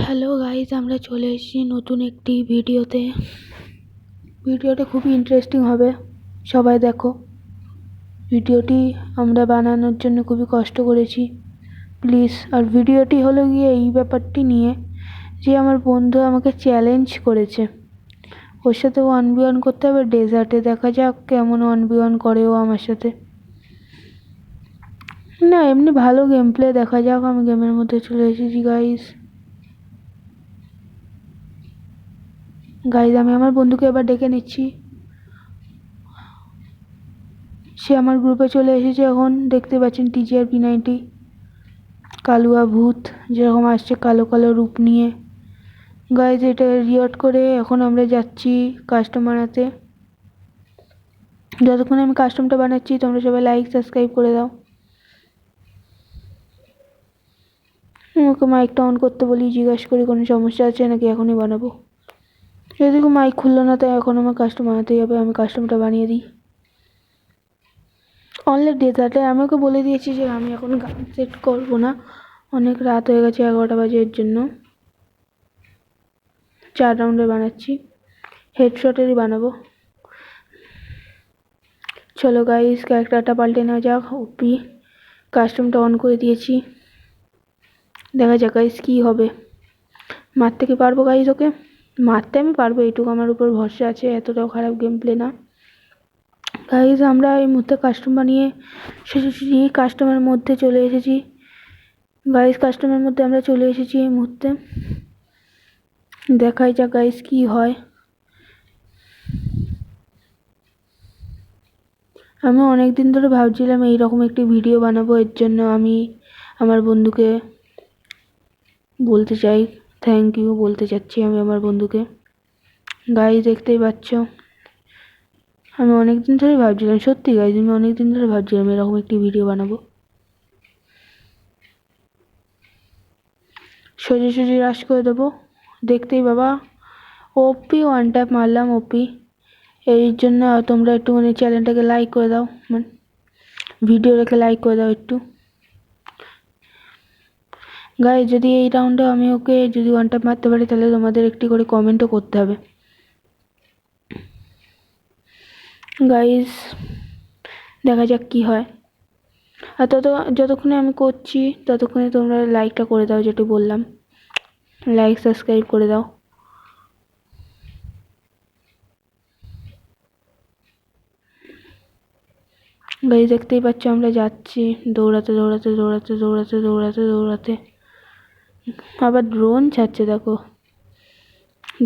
Hello guys, আমরা চলে এসেছি নতুন একটি ভিডিওটা খুবই ইন্টারেস্টিং হবে। সবাই দেখো ভিডিওটি। আমরা বানানোর জন্য খুবই কষ্ট করেছি, প্লিজ। আর ভিডিওটি হলো গিয়ে এই ব্যাপারটি নিয়ে যে আমার বন্ধু আমাকে চ্যালেঞ্জ করেছে, ওর সাথে 1v1 করতে হবে ডেজার্টে। দেখা যাক কেমন 1v1 করে ও আমার সাথে। না, এমনি ভালো গেম প্লে দেখা যাক। আমি গেমের মধ্যে চলে এসেছি গাইজ। আমি আমার বন্ধুকে এবার ডেকে নিচ্ছি। সে আমার গ্রুপে চলে এসেছে। এখন দেখতে পাচ্ছেন TGR P90 কালুয়া ভূত যেরকম আসছে কালো কালো রূপ নিয়ে। গাইজ এটা রিওয়ার্ড করে এখন আমরা যাচ্ছি কাস্টম বানাতে। যতক্ষণ আমি কাস্টমটা বানাচ্ছি তোমরা সবাই লাইক সাবস্ক্রাইব করে দাও। আমাকে মাইকটা অন করতে বলি, জিজ্ঞাসা করি কোনো সমস্যা আছে নাকি এখনই বানাবো। যদি মাইক খুললো না তাই এখন আমার কাস্টম বানাতেই হবে। আমি কাস্টমটা বানিয়ে দিই। অনলি ডেজার্টে আমি ওকে বলে দিয়েছি যে আমি এখন গান সেট করবো না, অনেক রাত হয়ে গেছে, 11টা বাজে। এর জন্য 4 রাউন্ডের বানাচ্ছি, হেডশটেরই বানাবো। চলো গাইস, ক্যারেক্টারটা পাল্টে নেওয়া যাক। ওপি কাস্টমটা অন করে দিয়েছি, দেখা যাক গাইস কী হবে। মারতে কি পারবো গাইস? ওকে মারতে আমি পারবো, এইটুকু আমার উপর ভরসা আছে। এতটাও খারাপ গেম প্লে না গাইস। আমরা এই মুহূর্তে কাস্টম বানিয়ে সোজাসুজি কাস্টমের মধ্যে চলে এসেছি গাইস। কাস্টমের মধ্যে আমরা চলে এসেছি এই মুহূর্তে। দেখাই যাক গাইস কি হয়। আমি অনেক দিন ধরে ভাবছিলাম এইরকম একটি ভিডিও বানাবো। এর জন্য আমি আমার বন্ধুকে বলতে চাই, থ্যাংক ইউ বলতে চাচ্ছি আমি আমার বন্ধুকে। গাইস দেখতেই পাচ্ছ, আমি অনেক দিন ধরে ভাবছিলাম, সত্যি গাইস আমি অনেক দিন ধরে ভাবছিলাম এরকম একটি ভিডিও বানাবো। সোজাসুজি রাশ করে দেবো, দেখতেই বাবা। ওপি ওয়ান ট্যাপ মারলাম, ওপি। এই জন্য তোমরা একটুখানি চ্যানেলটাকে লাইক করে দাও, ভিডিও রেখে লাইক করে দাও একটু গাইস। যদি এই রাউন্ডে আমি ওকে যদি ওয়ান ট্যাপ মারতে পারি তাহলে তোমাদের একটি করে কমেন্টও করতে হবে গাইস। দেখা যাক কি হয়। আর যতক্ষণে আমি করছি ততক্ষণে তোমরা লাইকটা করে দাও, যেটা বললাম, লাইক সাবস্ক্রাইব করে দাও গাইস। দেখতেই পাচ্ছ আমরা যাচ্ছি দৌড়াতে দৌড়াতে দৌড়াতে দৌড়াতে দৌড়াতে দৌড়াতে। আবার ড্রোন ছাড়ছে দেখো।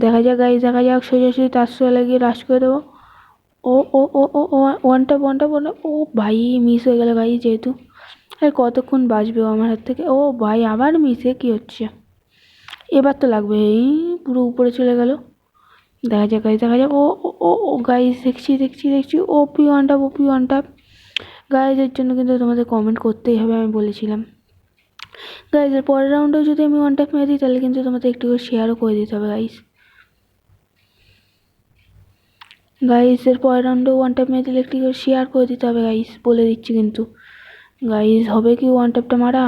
দেখা যাক গাইস, দেখা যাক। সোজাসুজি 400 লাগিয়ে রাশ করে দেবো। ও ও ও ও ও one tap one tap one tap. ও ভাই মিস হয়ে গেল গাইস, যেহেতু আর কতক্ষণ বাঁচবে ও আমার হাত থেকে। ও ভাই আবার মিসে কি হচ্ছে? এবার তো লাগবে। এই পুরো উপরে চলে গেল। দেখা যাক গাইস, দেখা যাক। ও ও ও গাইস দেখছি দেখছি দেখছি। ওপি ওয়ান ট্যাপ, ওপি ওয়ান ট্যাপ গাইস। এর জন্য কিন্তু তোমাদের কমেন্ট করতেই হবে, আমি বলেছিলাম গাইস। এর পরের রাউন্ডেও যদি আমি ওয়ান ট্যাপ মেরে দিই তাহলে কিন্তু তোমাদের একটু করে শেয়ারও করে দিতে হবে গাইস। গাইস এর পরের রাউন্ডেও ওয়ান ট্যাপ মেরে দিলে একটু করে শেয়ার করে দিতে হবে গাইস, বলে দিচ্ছি কিন্তু গাইস। হবে কি ওয়ান ট্যাপটা মারা?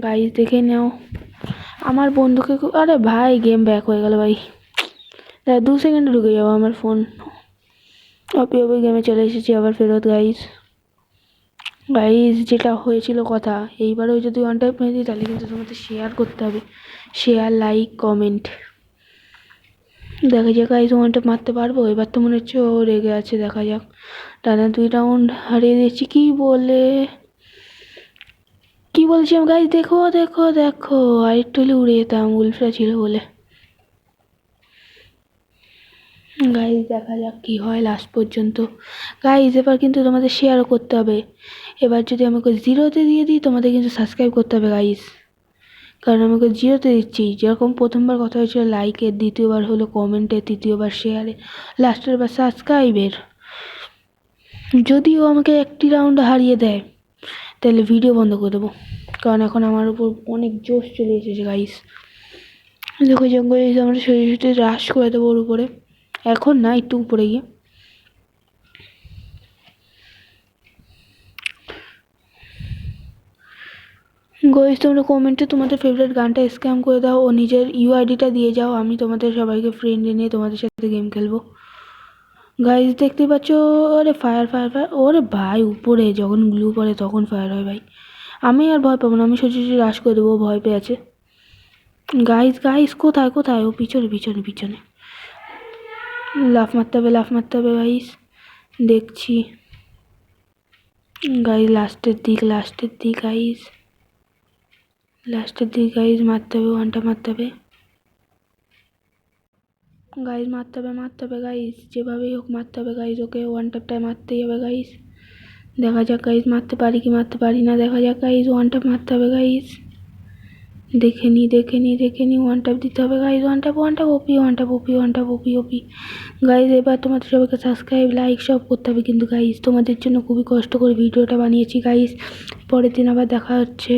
গাইস দেখে নাও আমার বন্ধুকে। আরে ভাই গেম ব্যাক হয়ে গেল ভাই। 2 সেকেন্ডে ঢুকে যাবো আমার ফোন। অপি অপি গেমে চলে এসেছি আবার ফেরত গাইস। গাইস যেটা হয়েছিল কথা, এইবারেও যদি ওয়ান টাইপ মেরে দিই তাহলে কিন্তু তোমাদের শেয়ার করতে হবে, শেয়ার লাইক কমেন্ট। দেখা যাক গাইস ওয়ান টাইপ মারতে পারবো। এবার তো মনে হচ্ছে ও রেগে আছে। দেখা যাক। টানা 2 রাউন্ড হারিয়ে দিয়েছি। কি বলছিলাম গাইস, দেখো দেখো দেখো। আর একটু হলে উড়ে যেতাম, উলফরা ছিল বলে। গাইস দেখা যাক কি হয় লাস্ট পর্যন্ত। গাইস এবার কিন্তু তোমাদের শেয়ারও করতে হবে। এবার যদি আমাকে 0তে দিয়ে দিই তোমাদের কিন্তু সাবস্ক্রাইব করতে হবে গাইস, কারণ আমাকে 0তে দিচ্ছি। যেরকম প্রথমবার কথা হয়েছিল লাইকের, দ্বিতীয়বার হলো কমেন্টের, তৃতীয়বার শেয়ারে, লাস্টের বার সাবস্ক্রাইবের। যদিও আমাকে একটি রাউন্ড হারিয়ে দেয় তাহলে ভিডিও বন্ধ করে দেবো, কারণ এখন আমার উপর অনেক জোশ চলে এসেছে গাইস। দেখো জঙ্গলে এসে আমরা সোজাসুজি রাশ করে দেবো ওর উপরে। এখন না, একটু উপরে গিয়ে। গাইস তোমরা কমেন্টে তোমাদের ফেভারিট গানটা স্ক্যাম করে দাও ও নিজের ইউআইডিটা দিয়ে যাও, আমি তোমাদের সবাইকে ফ্রেন্ডে নিয়ে তোমাদের সাথে গেম খেলবো। গাইস দেখতে পাচ্ছ, আরে ফায়ার ফায়ার ফায়ার, ওরে ভাই উপরে যখন গ্লু পড়ে তখন ফায়ার হয় ভাই। আমি আর ভয় পাবো না, আমি সোজাসুজি রাশ করে দেবো, ভয় পেয়ে আছে। গাইস গাইস কোথায় কোথায়? ও পিছনে পিছনে পিছনে। লাফ মারতে হবে গাইস, দেখছি। গাইস লাস্টের দিক গাইস, গাইস মারতে হবে, ওয়ানটা মারতে হবে গাইস, মারতে হবে গাইস, যেভাবেই হোক মারতে হবে গাইস, ওকে ওয়ান ট্যাপটায় মারতেই হবে গাইস। দেখা যাক গাইস মারতে পারি কি মারতে পারি না, দেখা যাক গাইস, ওয়ান ট্যাপ মারতে হবে গাইস। দেখে নি ওয়ান ট্যাপ দিতে হবে গাইস, ওয়ান ট্যাপ ওপি। গাইস এবার তোমাদের সবাইকে সাবস্ক্রাইব লাইক সব করতে হবে কিন্তু গাইস, তোমাদের জন্য খুবই কষ্ট করে ভিডিওটা বানিয়েছি গাইস। পরের দিন আবার দেখা হচ্ছে,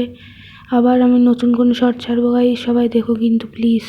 আবার আমি নতুন কোনো শর্ট ছাড়বো গাইস, সবাই দেখো কিন্তু প্লিজ।